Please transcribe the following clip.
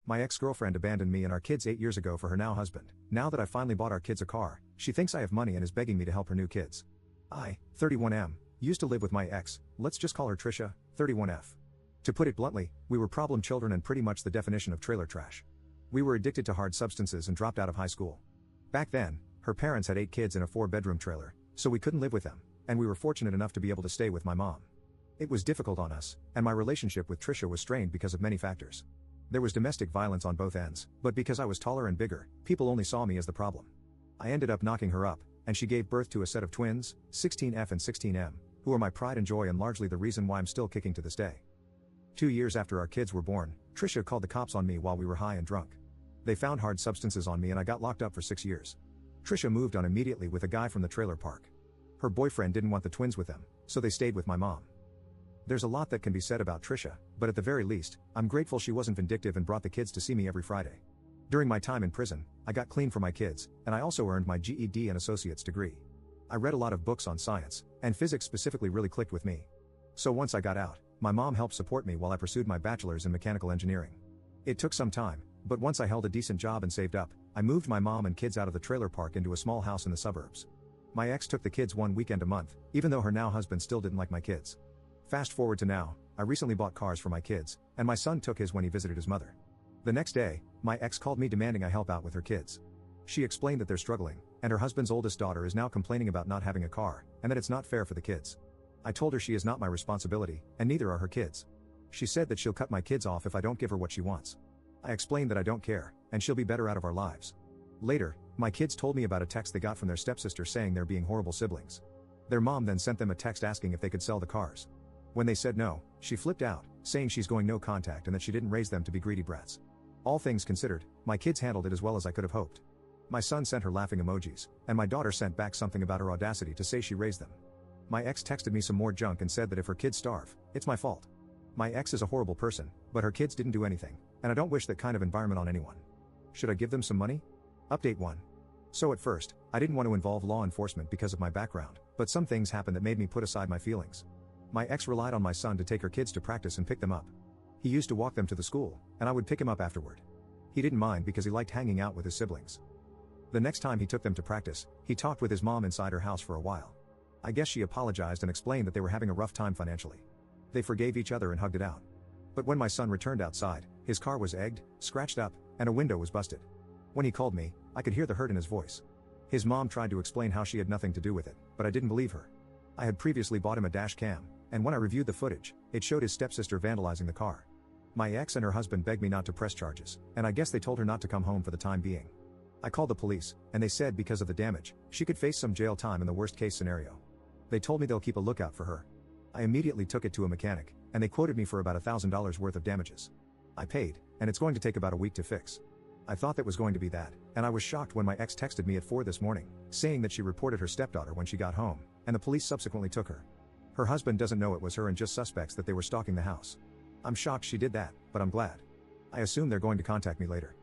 My ex-girlfriend abandoned me and our kids 8 years ago for her now husband. Now that I finally bought our kids a car, she thinks I have money and is begging me to help her new kids. I, 31M, used to live with my ex, let's just call her Trisha, 31F. To put it bluntly, we were problem children and pretty much the definition of trailer trash. We were addicted to hard substances and dropped out of high school. Back then, her parents had 8 kids in a 4-bedroom trailer, so we couldn't live with them, and we were fortunate enough to be able to stay with my mom. It was difficult on us, and my relationship with Trisha was strained because of many factors. There was domestic violence on both ends, but because I was taller and bigger, people only saw me as the problem. I ended up knocking her up, and she gave birth to a set of twins, 16F and 16M, who are my pride and joy and largely the reason why I'm still kicking to this day. 2 years after our kids were born, Trisha called the cops on me while we were high and drunk. They found hard substances on me and I got locked up for 6 years. Trisha moved on immediately with a guy from the trailer park. Her boyfriend didn't want the twins with them, so they stayed with my mom. There's a lot that can be said about Trisha, but at the very least, I'm grateful she wasn't vindictive and brought the kids to see me every Friday. During my time in prison, I got clean for my kids, and I also earned my GED and associate's degree. I read a lot of books on science, and physics specifically really clicked with me. So once I got out, my mom helped support me while I pursued my bachelor's in mechanical engineering. It took some time, but once I held a decent job and saved up, I moved my mom and kids out of the trailer park into a small house in the suburbs. My ex took the kids one weekend a month, even though her now husband still didn't like my kids. Fast forward to now, I recently bought cars for my kids, and my son took his when he visited his mother. The next day, my ex called me demanding I help out with her kids. She explained that they're struggling, and her husband's oldest daughter is now complaining about not having a car, and that it's not fair for the kids. I told her she is not my responsibility, and neither are her kids. She said that she'll cut my kids off if I don't give her what she wants. I explained that I don't care, and she'll be better out of our lives. Later, my kids told me about a text they got from their stepsister saying they're being horrible siblings. Their mom then sent them a text asking if they could sell the cars. When they said no, she flipped out, saying she's going no contact and that she didn't raise them to be greedy brats. All things considered, my kids handled it as well as I could have hoped. My son sent her laughing emojis, and my daughter sent back something about her audacity to say she raised them. My ex texted me some more junk and said that if her kids starve, it's my fault. My ex is a horrible person, but her kids didn't do anything, and I don't wish that kind of environment on anyone. Should I give them some money? Update 1. So at first, I didn't want to involve law enforcement because of my background, but some things happened that made me put aside my feelings. My ex relied on my son to take her kids to practice and pick them up. He used to walk them to the school, and I would pick him up afterward. He didn't mind because he liked hanging out with his siblings. The next time he took them to practice, he talked with his mom inside her house for a while. I guess she apologized and explained that they were having a rough time financially. They forgave each other and hugged it out. But when my son returned outside, his car was egged, scratched up, and a window was busted. When he called me, I could hear the hurt in his voice. His mom tried to explain how she had nothing to do with it, but I didn't believe her. I had previously bought him a dash cam, and when I reviewed the footage, it showed his stepsister vandalizing the car. My ex and her husband begged me not to press charges, and I guess they told her not to come home for the time being. I called the police, and they said because of the damage, she could face some jail time in the worst case scenario. They told me they'll keep a lookout for her. I immediately took it to a mechanic, and they quoted me for about $1,000 worth of damages. I paid, and it's going to take about a week to fix. I thought that was going to be that, and I was shocked when my ex texted me at 4 this morning, saying that she reported her stepdaughter when she got home, and the police subsequently took her. Her husband doesn't know it was her and just suspects that they were stalking the house. I'm shocked she did that, but I'm glad. I assume they're going to contact me later.